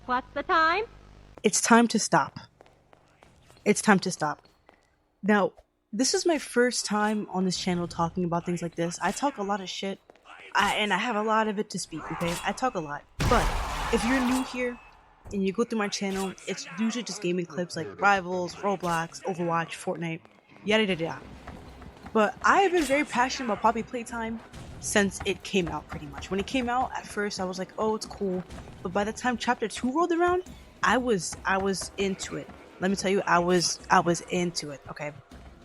What's the time? It's time to stop. It's time to stop. Now, this is my first time on this channel talking about things like this. I talk a lot of shit, and I have a lot of it to speak, okay? I talk a lot. But if you're new here and you go through my channel, it's usually just gaming clips like Rivals, Roblox, Overwatch, Fortnite, yada yada yada. But I have been very passionate about Poppy Playtime since it came out, pretty much. When it came out, at first I was like, oh, it's cool. But by the time Chapter 2 rolled around, I was into it. Let me tell you, I was into it, okay?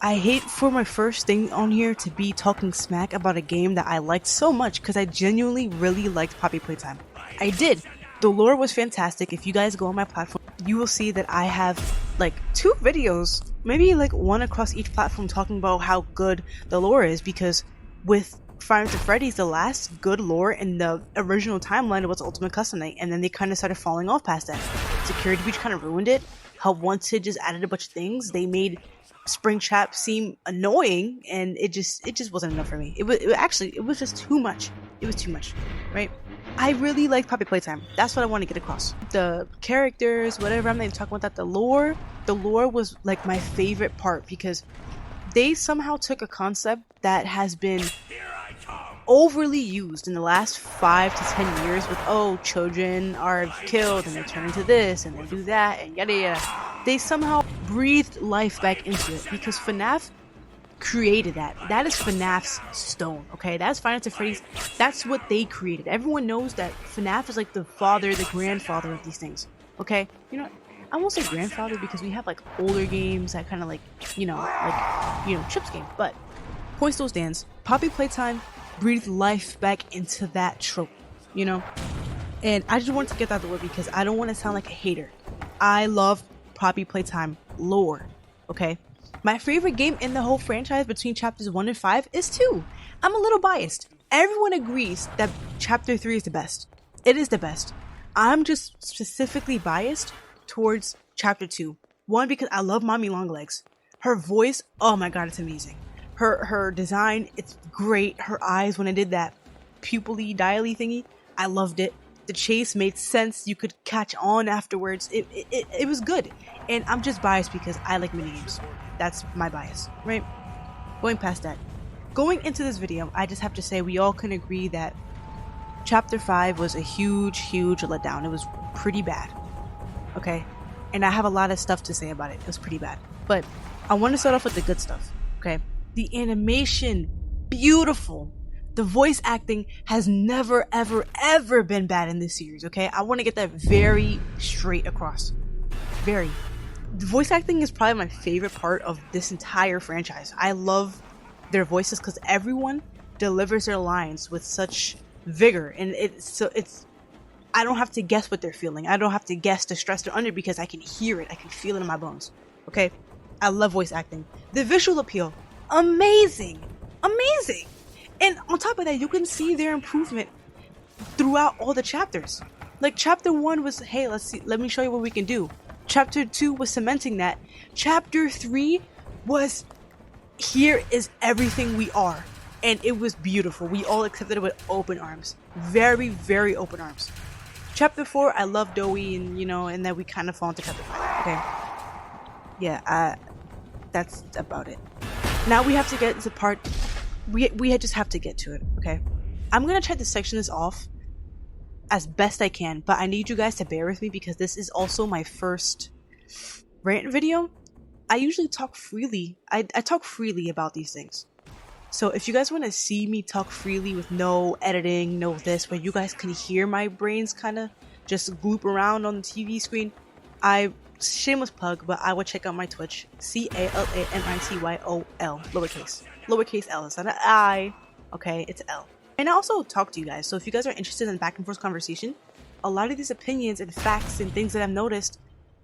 I hate for my first thing on here to be talking smack about a game that I liked so much because I genuinely really liked Poppy Playtime. I did. The lore was fantastic. If you guys go on my platform, you will see that I have like 2 videos, maybe like 1 across each platform talking about how good the lore is, because with Five Nights at Freddy's, the last good lore in the original timeline was Ultimate Custom Night, and then they kind of started falling off past that. Security Breach kind of ruined it. How once it just added a bunch of things, they made Springtrap seem annoying, and it just wasn't enough for me. It was just too much. It was too much, right? I really like Poppy Playtime. That's what I want to get across. The characters, whatever, I'm not even talking about that. The lore was like my favorite part because they somehow took a concept that has been overly used in the last 5 to 10 years with, oh, children are killed and they turn into this and they do that and yada yada. They somehow breathed life back into it because FNAF created that. That is FNAF's stone, okay? That's Five Nights at Freddy's. That's what they created. Everyone knows that FNAF is like the father, the grandfather of these things, okay? You know, I won't say grandfather because we have like older games that kind of like, Chips game. But point still stands. Poppy Playtime breathed life back into that trope, you know? And I just wanted to get that out of the way because I don't want to sound like a hater. I love Poppy Playtime lore, okay? My favorite game in the whole franchise between chapters 1 and 5 is 2. I'm a little biased. Everyone agrees that chapter 3 is the best. It is the best. I'm just specifically biased towards chapter 2. 1, because I love Mommy Longlegs. Her voice, oh my god, it's amazing. Her design, it's great. Her eyes, when I did that pupil-y, dial-y thingy, I loved it. The chase made sense. You could catch on afterwards. It was good. And I'm just biased because I like minigames. That's my bias, right? Going past that. Going into this video, I just have to say we all can agree that Chapter 5 was a huge, huge letdown. It was pretty bad. Okay? And I have a lot of stuff to say about it. It was pretty bad. But I want to start off with the good stuff. Okay? The animation, beautiful. The voice acting has never, ever, ever been bad in this series, okay? I want to get that very straight across. Very. The voice acting is probably my favorite part of this entire franchise. I love their voices because everyone delivers their lines with such vigor, and I don't have to guess what they're feeling. I don't have to guess the stress they're under because I can hear it. I can feel it in my bones. Okay? I love voice acting. The visual appeal, amazing. Amazing. And on top of that, you can see their improvement throughout all the chapters. Like chapter 1 was, hey, let me show you what we can do. Chapter 2 was cementing that. Chapter 3 was, here is everything we are. And it was beautiful. We all accepted it with open arms. Very, very open arms. Chapter 4, I love Doey, and then we kind of fall into chapter 5. Okay. Yeah, that's about it. Now we have to get to the part, we just have to get to it, okay? I'm gonna try to section this off as best I can, but I need you guys to bear with me because this is also my first rant video. I usually talk freely. I talk freely about these things. So if you guys want to see me talk freely with no editing, no this, where you guys can hear my brains kind of just gloop around on the TV screen, shameless plug, but I would check out my Twitch, CALAMITYOL, lowercase L. It's not an I, okay, it's L. And I also talk to you guys, so if you guys are interested in back and forth conversation, a lot of these opinions and facts and things that I've noticed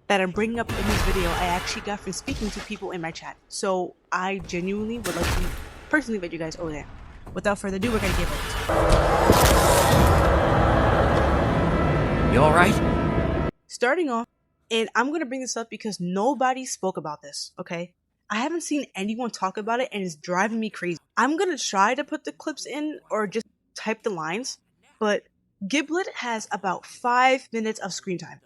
that I'm bringing up in this video, I actually got from speaking to people in my chat. So I genuinely would like to personally invite you guys over there. Without further ado, we're gonna give it. You alright? Starting off, and I'm gonna bring this up because nobody spoke about this, okay? I haven't seen anyone talk about it and it's driving me crazy. I'm gonna try to put the clips in or just type the lines, but Giblet has about 5 minutes of screen time.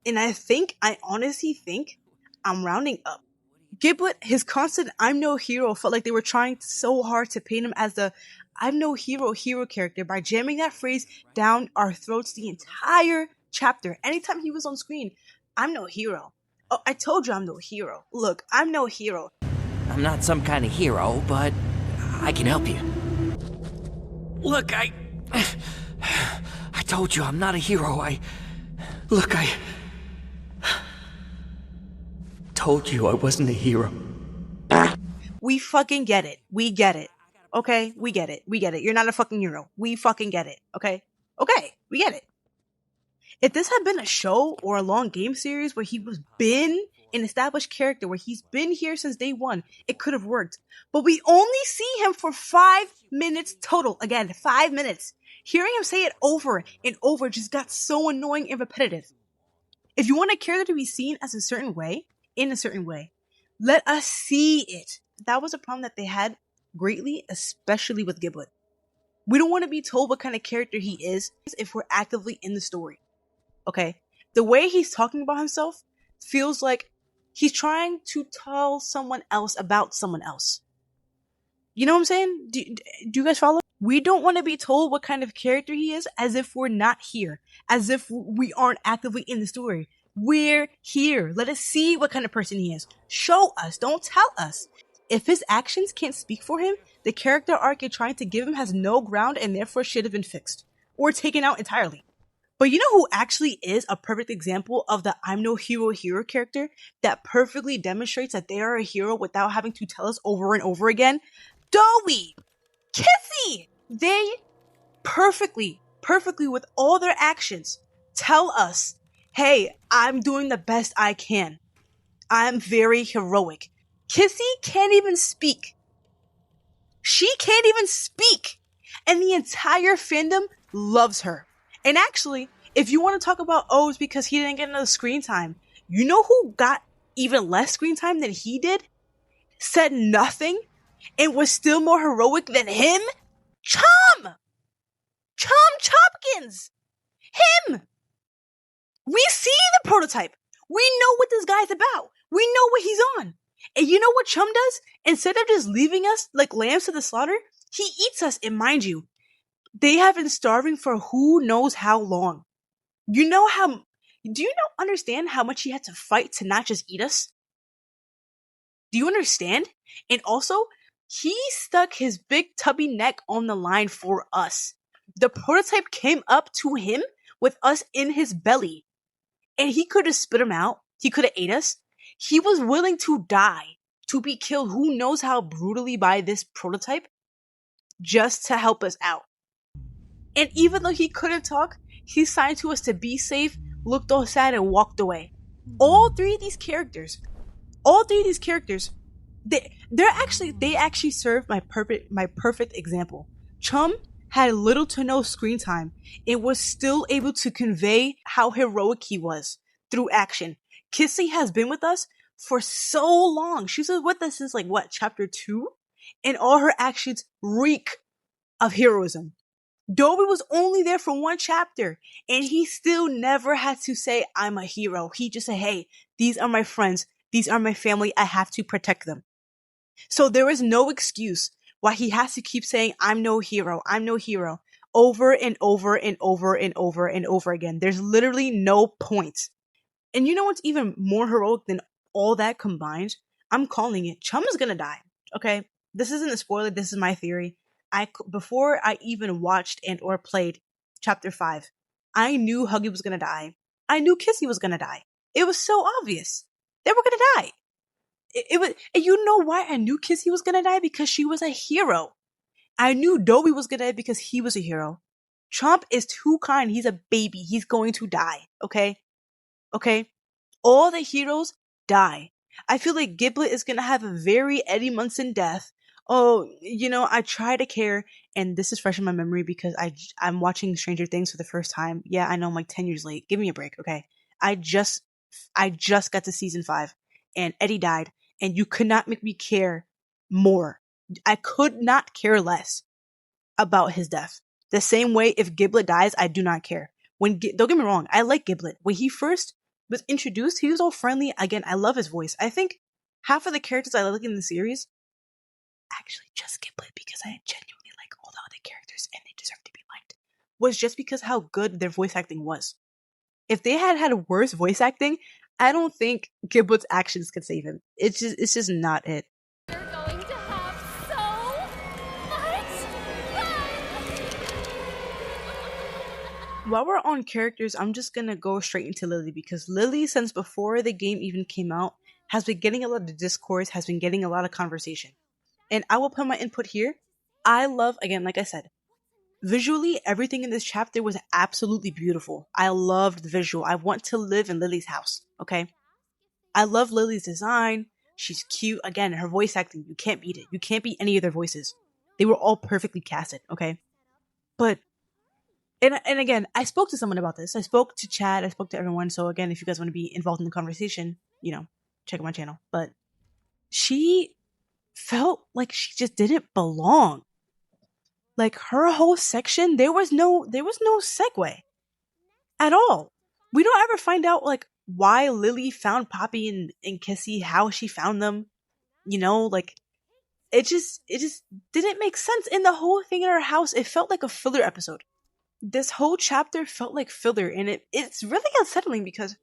And I honestly think I'm rounding up. Giblet, his constant I'm no hero felt like they were trying so hard to paint him as the I'm no hero character by jamming that phrase down our throats the entire chapter. Anytime he was on screen, I'm no hero. Oh, I told you I'm no hero. Look, I'm no hero. I'm not some kind of hero, but I can help you. Look, I told you I'm not a hero. I told you I wasn't a hero. We fucking get it. We get it. Okay? We get it. We get it. You're not a fucking hero. We fucking get it. Okay? Okay. We get it. If this had been a show or a long game series where he was been an established character, where he's been here since day one, it could have worked. But we only see him for 5 minutes total. Again, 5 minutes. Hearing him say it over and over just got so annoying and repetitive. If you want a character to be seen as a certain way, in a certain way, let us see it. That was a problem that they had greatly, especially with Giblet. We don't want to be told what kind of character he is if we're actively in the story. Okay? The way he's talking about himself feels like he's trying to tell someone else about someone else. You know what I'm saying? Do you guys follow? We don't want to be told what kind of character he is as if we're not here. As if we aren't actively in the story. We're here. Let us see what kind of person he is. Show us. Don't tell us. If his actions can't speak for him, the character arc you're trying to give him has no ground and therefore should have been fixed. Or taken out entirely. But you know who actually is a perfect example of the I'm no hero character that perfectly demonstrates that they are a hero without having to tell us over and over again? Dowie! Kissy! They perfectly with all their actions tell us, hey, I'm doing the best I can. I'm very heroic. Kissy can't even speak. She can't even speak. And the entire fandom loves her. And actually, if you want to talk about, oh, it's because he didn't get enough screen time, you know who got even less screen time than he did? Said nothing and was still more heroic than him? Chum Chopkins! Him! We see the prototype. We know what this guy's about. We know what he's on. And you know what Chum does? Instead of just leaving us like lambs to the slaughter, he eats us. And mind you, they have been starving for who knows how long. Do you understand how much he had to fight to not just eat us? Do you understand? And also, he stuck his big tubby neck on the line for us. The prototype came up to him with us in his belly. And he could have spit him out. He could have ate us. He was willing to die, to be killed who knows how brutally by this prototype, just to help us out. And even though he couldn't talk, he signed to us to be safe, looked all sad, and walked away. All three of these characters, they actually serve my perfect example. Chum had little to no screen time. It was still able to convey how heroic he was through action. Kissy has been with us for so long. She's been with us since chapter 2? And all her actions reek of heroism. Dobie was only there for 1 chapter, and he still never had to say, I'm a hero. He just said, hey, these are my friends. These are my family. I have to protect them. So there is no excuse why he has to keep saying, I'm no hero. I'm no hero. Over and over and over and over and over again. There's literally no point. And you know what's even more heroic than all that combined? I'm calling it. Chum is gonna die. Okay? This isn't a spoiler. This is my theory. Before I even watched and or played chapter 5, I knew Huggy was gonna die. I knew Kissy was gonna die. It was so obvious. They were gonna die. It was, and you know why I knew Kissy was gonna die? Because she was a hero. I knew Dobie was gonna die because he was a hero. Chomp is too kind. He's a baby. He's going to die. Okay? Okay? All the heroes die. I feel like Giblet is gonna have a very Eddie Munson death. Oh, I try to care, and this is fresh in my memory because I'm watching Stranger Things for the first time. Yeah, I know I'm 10 years late. Give me a break, okay? I just got to season 5, and Eddie died, and you could not make me care more. I could not care less about his death. The same way if Giblet dies, I do not care. Don't get me wrong, I like Giblet. When he first was introduced, he was all friendly. Again, I love his voice. I think half of the characters I like in the series actually just Giblet, because I genuinely like all the other characters and they deserve to be liked, was just because how good their voice acting was. If they had had worse voice acting, I don't think Giblet's actions could save him. It's just not it. You're going to have so much fun! While we're on characters, I'm just gonna go straight into Lily, because Lily, since before the game even came out, has been getting a lot of discourse, has been getting a lot of conversation. And I will put my input here. I love, again, like I said, visually, everything in this chapter was absolutely beautiful. I loved the visual. I want to live in Lily's house, okay? I love Lily's design. She's cute. Again, her voice acting, you can't beat it. You can't beat any of their voices. They were all perfectly casted, okay? But, and again, I spoke to someone about this. I spoke to Chad. I spoke to everyone. So again, if you guys want to be involved in the conversation, check out my channel. But she felt like she just didn't belong. Like, her whole section, there was no segue at all. We don't ever find out, like, why Lily found Poppy and Kissy, how she found them. Like, it just didn't make sense. And the whole thing in her house, it felt like a filler episode. This whole chapter felt like filler, and it's really unsettling because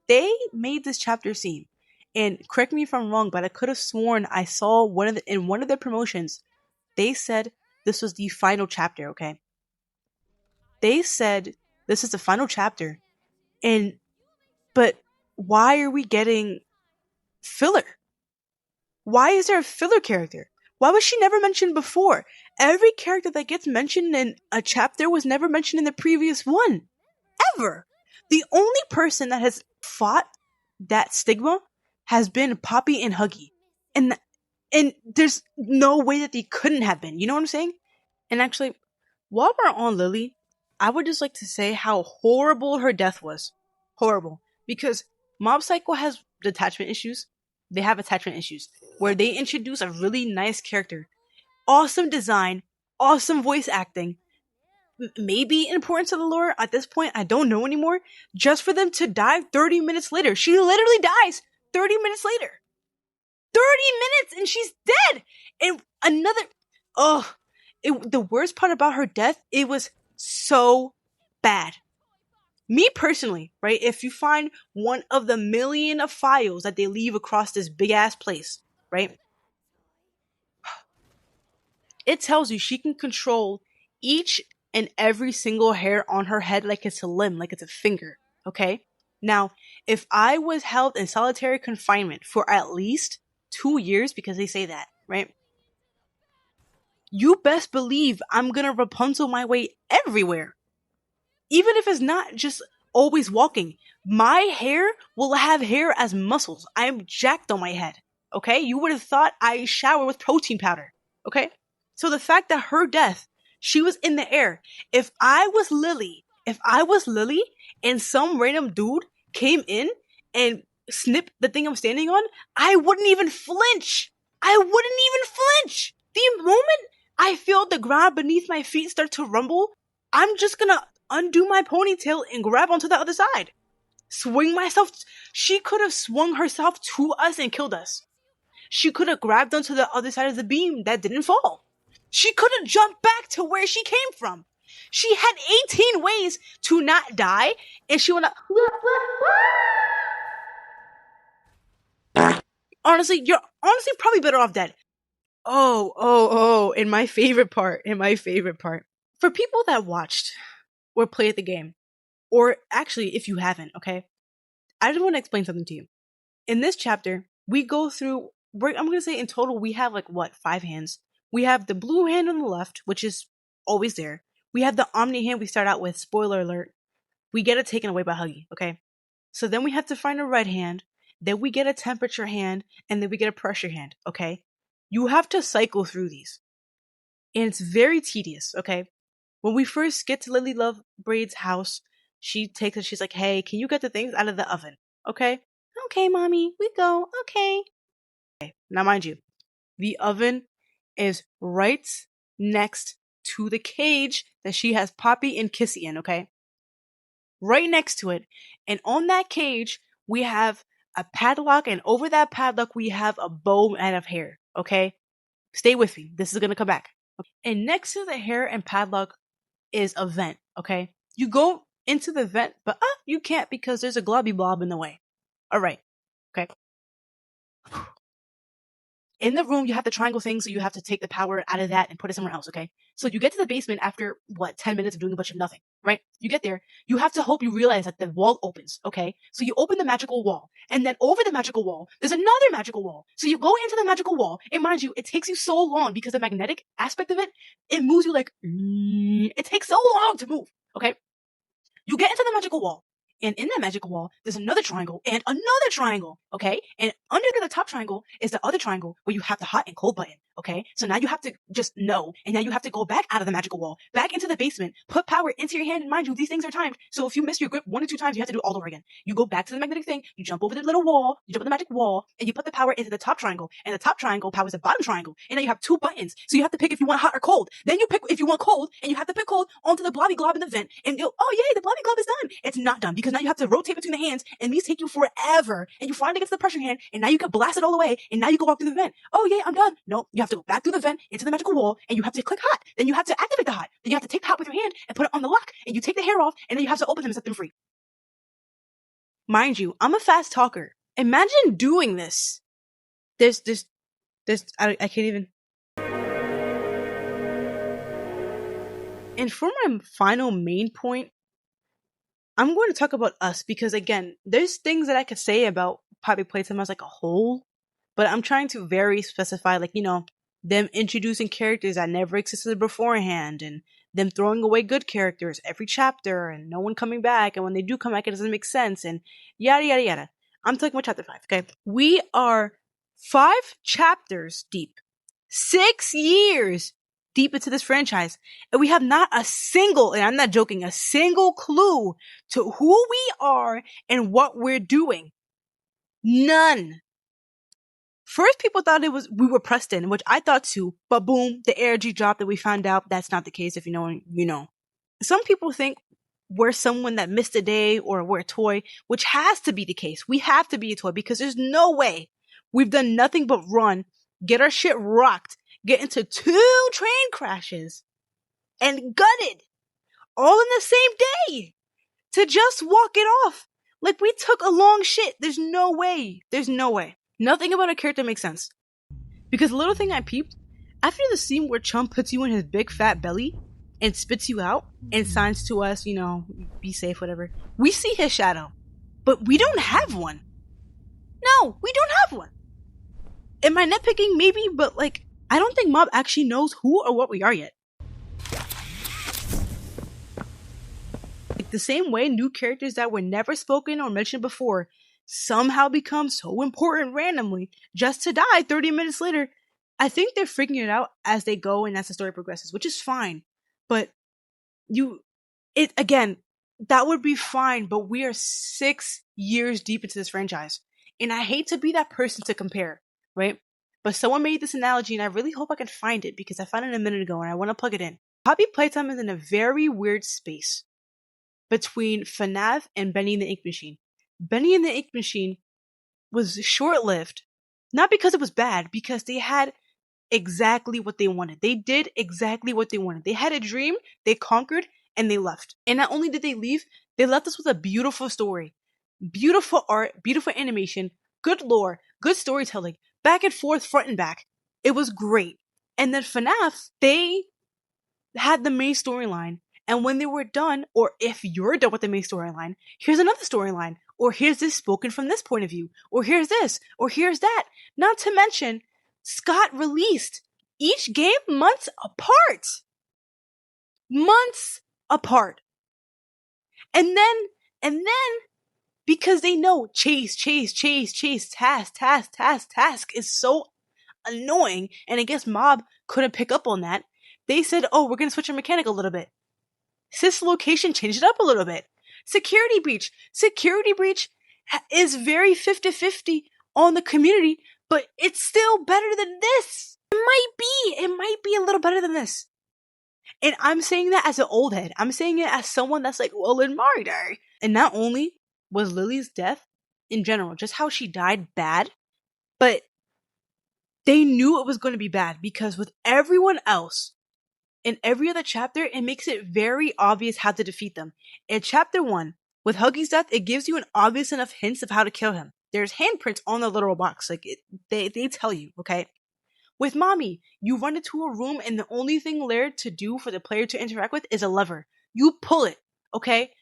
they made this chapter seem, and correct me if I'm wrong, but I could have sworn I saw in one of their promotions, they said this was the final chapter, okay? They said this is the final chapter. But why are we getting filler? Why is there a filler character? Why was she never mentioned before? Every character that gets mentioned in a chapter was never mentioned in the previous one. Ever. The only person that has fought that stigma has been Poppy and Huggy. And there's no way that they couldn't have been. You know what I'm saying? And actually, while we're on Lily, I would just like to say how horrible her death was. Horrible. Because Mob Psycho has attachment issues. They have attachment issues. Where they introduce a really nice character. Awesome design. Awesome voice acting. Maybe important to the lore at this point. I don't know anymore. Just for them to die 30 minutes later. She literally dies 30 minutes later. 30 minutes and she's dead. And the worst part about her death, it was so bad. Me personally, right? If you find one of the million of files that they leave across this big ass place, right? It tells you she can control each and every single hair on her head like it's a limb, like it's a finger, okay? Now, if I was held in solitary confinement for at least 2 years, because they say that, right? You best believe I'm gonna Rapunzel my way everywhere. Even if it's not just always walking. My hair will have hair as muscles. I'm jacked on my head. Okay? You would have thought I shower with protein powder. Okay? So the fact that her death, she was in the air. If I was Lily and some random dude came in and snipped the thing I'm standing on, I wouldn't even flinch. The moment I feel the ground beneath my feet start to rumble, I'm just gonna undo my ponytail and grab onto the other side. Swing myself. She could have swung herself to us and killed us. She could have grabbed onto the other side of the beam that didn't fall. She could have jumped back to where she came from. She had 18 ways to not die, and she went. Honestly, you're probably better off dead. And my favorite part. For people that watched or played the game, or actually, if you haven't, okay, I just want to explain something to you. In this chapter, we go through, I'm going to say in total, we have 5 hands. We have the blue hand on the left, which is always there. We have the Omni hand we start out with, spoiler alert. We get it taken away by Huggy, okay? So then we have to find a red hand, then we get a temperature hand, and then we get a pressure hand, okay? You have to cycle through these. And it's very tedious, okay? When we first get to Lily Love Braid's house, she takes it, she's like, hey, can you get the things out of the oven? Okay? Okay, mommy, we go, okay. Now mind you, the oven is right next to the cage that she has Poppy and Kissy in, okay? Right next to it. And on that cage we have a padlock, and over that padlock, we have a bow made of hair. Okay? Stay with me. This is gonna come back. And next to the hair and padlock is a vent. Okay? You go into the vent, but you can't because there's a globby blob in the way. Alright. Okay. In the room, you have the triangle thing, so you have to take the power out of that and put it somewhere else, okay? So you get to the basement after, 10 minutes of doing a bunch of nothing, right? You get there, you have to hope you realize that the wall opens, okay? So you open the magical wall, and then over the magical wall, there's another magical wall. So you go into the magical wall, and mind you, it takes you so long because the magnetic aspect of it, it moves you like, it takes so long to move, okay? You get into the magical wall, and in that magical wall, there's another triangle and another triangle, okay? And under the top triangle is the other triangle where you have the hot and cold button, okay? So now you have to just know, and now you have to go back out of the magical wall, back into the basement, put power into your hand, and mind you, these things are timed. So if you miss your grip 1 or 2 times, you have to do it all over again. You go back to the magnetic thing, you jump over the little wall, you jump on the magic wall, and you put the power into the top triangle, and the top triangle powers the bottom triangle, and then you have 2 buttons. So you have to pick if you want hot or cold. Then you pick if you want cold, and you have to pick cold onto the blobby glob in the vent, and oh yay, the blobby glob is done. It's not done because now you have to rotate between the hands, and these take you forever, and you finally get to the pressure hand, and now you can blast it all the way, and now you can walk through the vent. Oh yay, I'm done. No, you have to go back through the vent into the magical wall, and you have to click hot. Then you have to activate the hot. Then you have to take the hot with your hand and put it on the lock, and you take the hair off, and then you have to open them and set them free. Mind you, I'm a fast talker. Imagine doing this. I can't even. And for my final main point, I'm going to talk about us because, again, there's things that I could say about Poppy Playtime as like a whole, but I'm trying to very specify, like, them introducing characters that never existed beforehand, and them throwing away good characters every chapter, and no one coming back, and when they do come back, it doesn't make sense, and yada, yada, yada. I'm talking about chapter 5, okay? We are 5 chapters deep. 6 years deep into this franchise, and we have not a single, and I'm not joking, a single clue to who we are and what we're doing. None. First, people thought we were Preston, which I thought too, but boom, the ARG dropped and we found out that's not the case. If you know, you know. Some people think we're someone that missed a day or we're a toy, which has to be the case. We have to be a toy because there's no way we've done nothing but run, get our shit rocked, get into 2 train crashes, and gutted all in the same day to just walk it off. Like we took a long shit. There's no way. There's no way. Nothing about a character makes sense. Because the little thing I peeped, after the scene where Chum puts you in his big fat belly and spits you out and signs to us, be safe, whatever, we see his shadow. But we don't have one. No, we don't have one. Am I nitpicking? Maybe, but I don't think Mob actually knows who or what we are yet. The same way new characters that were never spoken or mentioned before somehow become so important randomly just to die 30 minutes later. I think they're figuring it out as they go and as the story progresses, which is fine. But that would be fine, but we are 6 years deep into this franchise. And I hate to be that person to compare, right? But someone made this analogy and I really hope I can find it because I found it a minute ago and I want to plug it in. Poppy Playtime is in a very weird space between FNAF and Benny and the Ink Machine. Benny and the Ink Machine was short-lived, not because it was bad, because they had exactly what they wanted. They did exactly what they wanted. They had a dream, they conquered, and they left. And not only did they leave, they left us with a beautiful story. Beautiful art, beautiful animation, good lore, good storytelling, back and forth, front and back. It was great. And then FNAF, they had the main storyline. And when they were done, or if you're done with the main storyline, here's another storyline. Or here's this spoken from this point of view. Or here's this. Or here's that. Not to mention, Scott released each game months apart. Months apart. And then, because they know chase, task is so annoying, and I guess Mob couldn't pick up on that, they said, oh, we're going to switch our mechanic a little bit. Sis Location changed it up a little bit. Security Breach is very 50-50 on the community, but it's still better than this. It might be a little better than this. And I'm saying that as an old head. I'm saying it as someone that's like, well, in my day. And not only was Lily's death in general, just how she died bad, but they knew it was going to be bad because with everyone else in every other chapter, it makes it very obvious how to defeat them. In chapter 1, with Huggy's death, it gives you an obvious enough hints of how to kill him. There's handprints on the literal box. They tell you, okay? With Mommy, you run into a room and the only thing there to do for the player to interact with is a lever. You pull it, okay?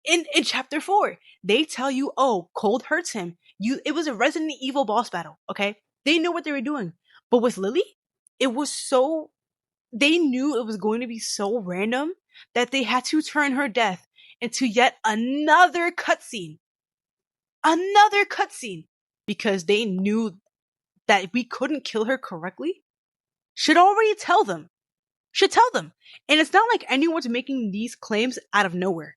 In chapter 4, they tell you, oh, cold hurts him. It was a Resident Evil boss battle, okay? They knew what they were doing. But with Lily, it was so they knew it was going to be so random that they had to turn her death into yet another cutscene. Another cutscene. Because they knew that we couldn't kill her correctly. Should already tell them. Should tell them. And it's not like anyone's making these claims out of nowhere.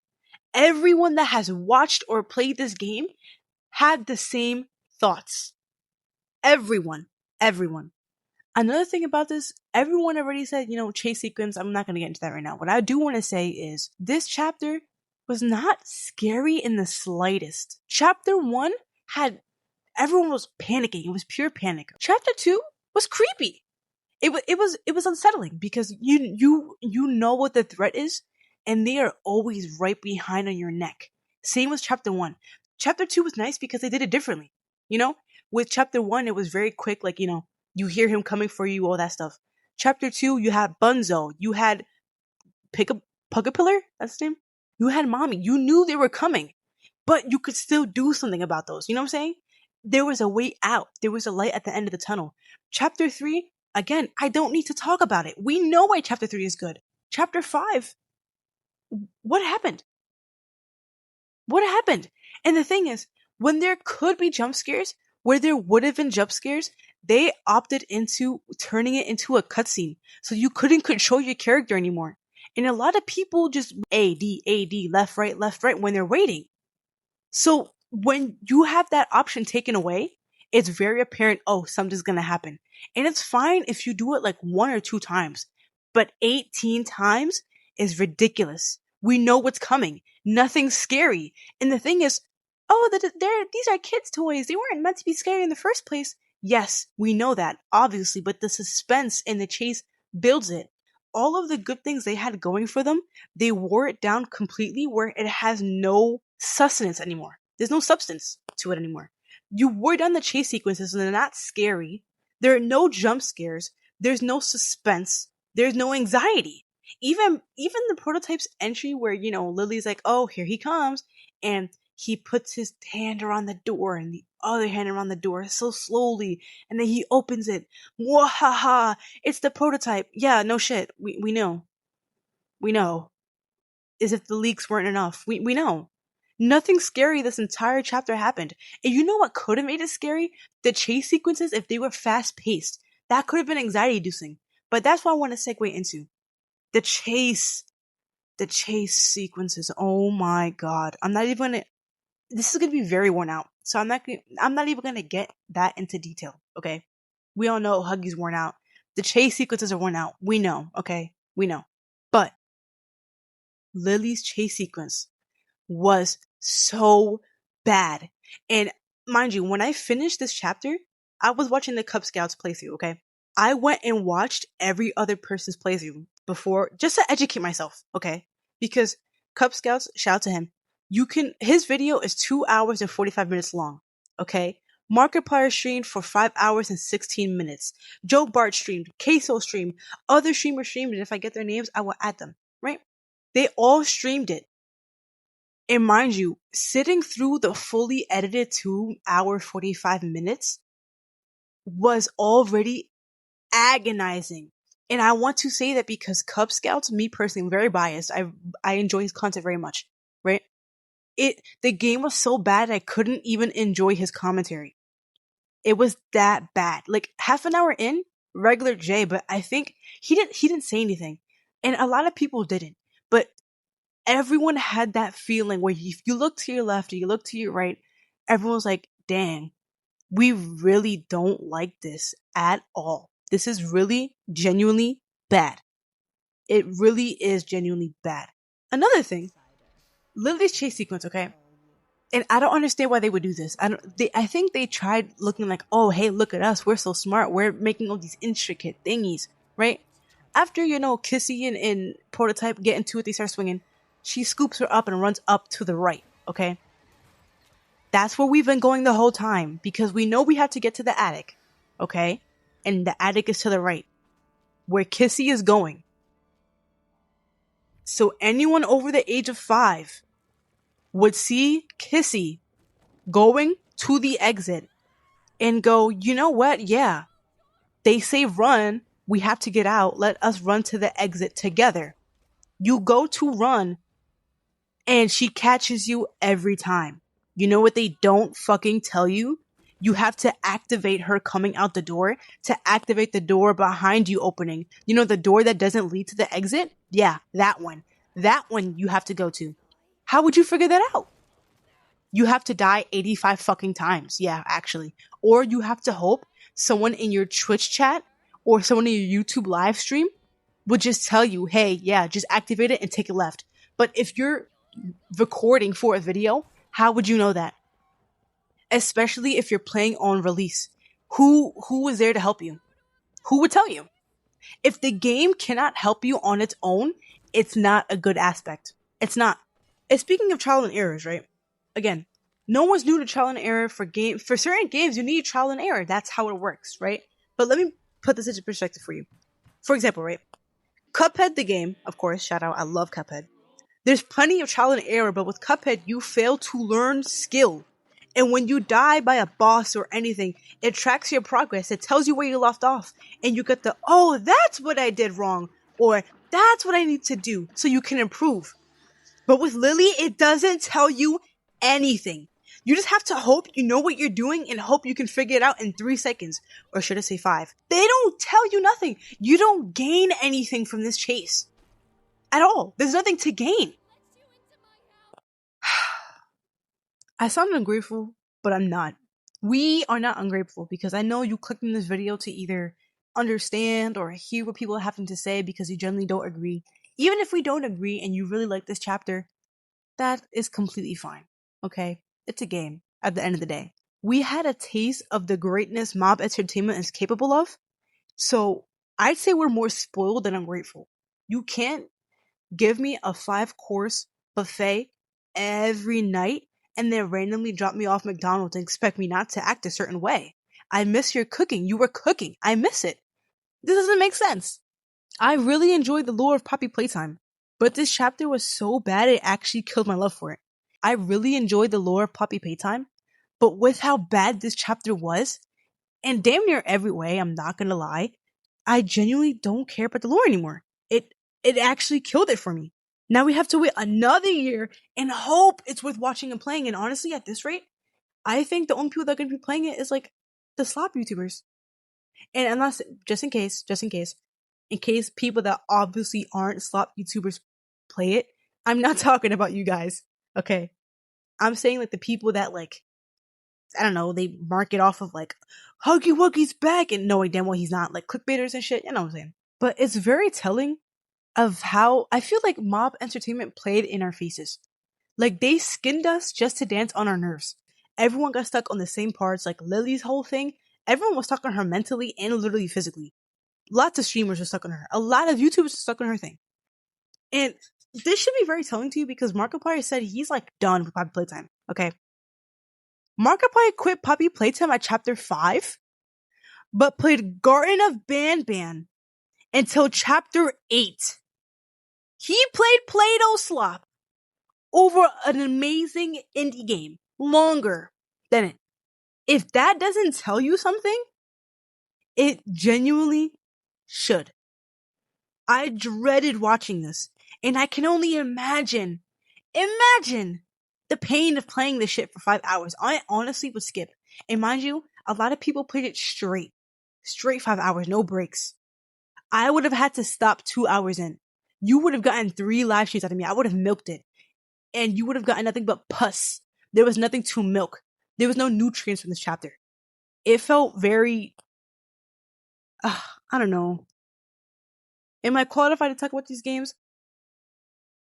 Everyone that has watched or played this game had the same thoughts. Everyone. Another thing about this, everyone already said, chase sequence. I'm not going to get into that right now. What I do want to say is this chapter was not scary in the slightest. Chapter 1 everyone was panicking. It was pure panic. Chapter 2 was creepy. It was unsettling because you know what the threat is and they are always right behind on your neck. Same with chapter 1. Chapter 2 was nice because they did it differently. With chapter 1, it was very quick, you hear him coming for you, all that stuff. Chapter 2, you had Bunzo. You had Pugapillar? That's his name? You had Mommy. You knew they were coming. But you could still do something about those. You know what I'm saying? There was a way out. There was a light at the end of the tunnel. Chapter 3, again, I don't need to talk about it. We know why chapter 3 is good. Chapter 5, what happened? What happened? And the thing is, when there could be jump scares, where there would have been jump scares, they opted into turning it into a cutscene. So you couldn't control your character anymore. And a lot of people just AD, left, right when they're waiting. So when you have that option taken away, it's very apparent, oh, something's going to happen. And it's fine if you do it like 1 or 2 times. But 18 times is ridiculous. We know what's coming. Nothing's scary. And the thing is, oh, these are kids' toys. They weren't meant to be scary in the first place. Yes, we know that, obviously, but the suspense and the chase builds it. All of the good things they had going for them, they wore it down completely where it has no sustenance anymore. There's no substance to it anymore. You wore down the chase sequences and they're not scary. There are no jump scares. There's no suspense. There's no anxiety. Even the prototype's entry where, Lily's like, oh, here he comes. And he puts his hand around the door and the other hand around the door so slowly. And then he opens it. Wahaha! It's the prototype. Yeah, no shit. We know. We know. As if the leaks weren't enough. We know. Nothing scary this entire chapter happened. And you know what could have made it scary? The chase sequences, if they were fast paced. That could have been anxiety inducing. But that's what I want to segue into. The chase sequences. Oh my god. This is going to be very worn out. So I'm not even going to get that into detail, okay? We all know Huggy's worn out. The chase sequences are worn out. We know, okay? We know. But Lily's chase sequence was so bad. And mind you, when I finished this chapter, I was watching the Cub Scouts playthrough, okay? I went and watched every other person's playthrough before, just to educate myself, okay? Because Cub Scouts, shout out to him, his video is 2 hours and 45 minutes long, okay? Markiplier streamed for 5 hours and 16 minutes. Joe Bart streamed, Queso streamed, other streamers streamed, and if I get their names, I will add them, right? They all streamed it. And mind you, sitting through the fully edited 2 hour 45 minutes was already agonizing. And I want to say that because Cub Scouts, me personally, I'm very biased. I enjoy his content very much, right? The game was so bad I couldn't even enjoy his commentary. It was that bad. Like half an hour in, regular Jay, but I think he didn't say anything. And a lot of people didn't. But everyone had that feeling where if you look to your left or you look to your right, everyone's like, dang, we really don't like this at all. This is really genuinely bad. It really is genuinely bad. Another thing, Lily's chase sequence, okay? And I don't understand why they would do this. I think they tried looking like, oh, hey, look at us. We're so smart. We're making all these intricate thingies, right? After, Kissy and Prototype get into it, they start swinging. She scoops her up and runs up to the right, okay? That's where we've been going the whole time because we know we have to get to the attic, okay? And the attic is to the right, where Kissy is going. So anyone over the age of 5 would see Kissy going to the exit and go, you know what? Yeah, they say run. We have to get out. Let us run to the exit together. You go to run and she catches you every time. You know what they don't fucking tell you? You have to activate her coming out the door to activate the door behind you opening. You know, the door that doesn't lead to the exit? Yeah, that one. That one you have to go to. How would you figure that out? You have to die 85 fucking times. Yeah, actually. Or you have to hope someone in your Twitch chat or someone in your YouTube live stream would just tell you, hey, yeah, just activate it and take it left. But if you're recording for a video, how would you know that? Especially if you're playing on release. Who was there to help you? Who would tell you? If the game cannot help you on its own, it's not a good aspect. It's not. And speaking of trial and errors, right? Again, no one's new to trial and error for certain games. You need trial and error. That's how it works, right? But let me put this into perspective for you. For example, right? Cuphead the game, of course, shout out, I love Cuphead. There's plenty of trial and error, but with Cuphead, you fail to learn skill. And when you die by a boss or anything, it tracks your progress. It tells you where you left off. And you get the, oh, that's what I did wrong. Or that's what I need to do so you can improve. But with Lily, it doesn't tell you anything. You just have to hope you know what you're doing and hope you can figure it out in 3 seconds. Or should I say 5? They don't tell you nothing. You don't gain anything from this chase. At all. There's nothing to gain. I sound ungrateful, but I'm not. We are not ungrateful because I know you clicked in this video to either understand or hear what people are having to say because you generally don't agree. Even if we don't agree and you really like this chapter, that is completely fine. Okay? It's a game at the end of the day. We had a taste of the greatness Mob Entertainment is capable of, so I'd say we're more spoiled than ungrateful. You can't give me a 5-course buffet every night and then randomly drop me off McDonald's and expect me not to act a certain way. I miss your cooking. You were cooking. I miss it. This doesn't make sense. I really enjoyed the lore of Poppy Playtime, but this chapter was so bad it actually killed my love for it. I really enjoyed the lore of Poppy Playtime, but with how bad this chapter was, and damn near every way, I'm not gonna lie, I genuinely don't care about the lore anymore. It actually killed it for me. Now we have to wait another year and hope it's worth watching and playing. And honestly, at this rate, I think the only people that are going to be playing it is like the slop YouTubers. And unless, just in case people that obviously aren't slop YouTubers play it, I'm not talking about you guys. Okay. I'm saying like the people that like, I don't know, they mark it off of like, Huggy Wuggy's back, and knowing damn well he's not, like clickbaiters and shit, you know what I'm saying? But it's very telling of how I feel like Mob Entertainment played in our faces. Like they skinned us just to dance on our nerves. Everyone got stuck on the same parts, like Lily's whole thing. Everyone was stuck on her mentally and literally physically. Lots of streamers were stuck on her. A lot of YouTubers were stuck on her thing. And this should be very telling to you because Markiplier said he's like done with Poppy Playtime. Okay. Markiplier quit Poppy Playtime at chapter 5, but played Garden of Ban until chapter 8. He played Play-Doh Slop over an amazing indie game longer than it. If that doesn't tell you something, it genuinely should. I dreaded watching this, and I can only imagine the pain of playing this shit for 5 hours. I honestly would skip. And mind you, a lot of people played it straight 5 hours, no breaks. I would have had to stop 2 hours in. You would have gotten 3 live streams out of me. I would have milked it. And you would have gotten nothing but pus. There was nothing to milk. There was no nutrients from this chapter. It felt very, I don't know. Am I qualified to talk about these games?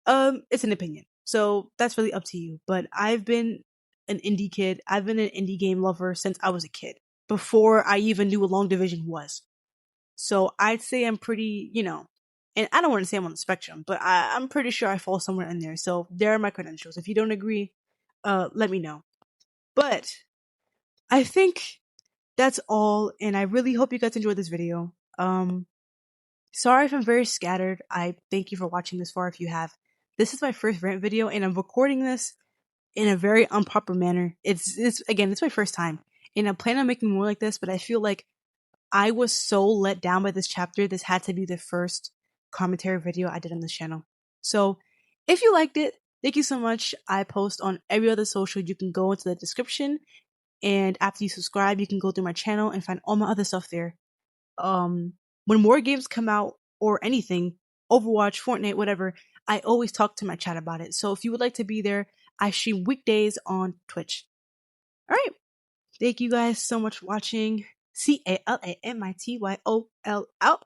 It's an opinion. So that's really up to you. But I've been an indie kid. I've been an indie game lover since I was a kid, before I even knew what long division was. So I'd say I'm pretty, and I don't want to say I'm on the spectrum, but I'm pretty sure I fall somewhere in there. So there are my credentials. If you don't agree, let me know. But I think that's all, and I really hope you guys enjoyed this video. Sorry if I'm very scattered. I thank you for watching this far if you have. This is my first rant video, and I'm recording this in a very unproper manner. It's my first time, and I plan on making more like this, but I feel like I was so let down by this chapter. This had to be the first commentary video I did on this channel. So if you liked it, thank you so much. I post on every other social. You can go into the description, and after you subscribe, you can go through my channel and find all my other stuff there. When more games come out or anything, Overwatch, Fortnite, whatever, I always talk to my chat about it. So if you would like to be there, I stream weekdays on Twitch. All right. Thank you guys so much for watching. CALAMITYOL out.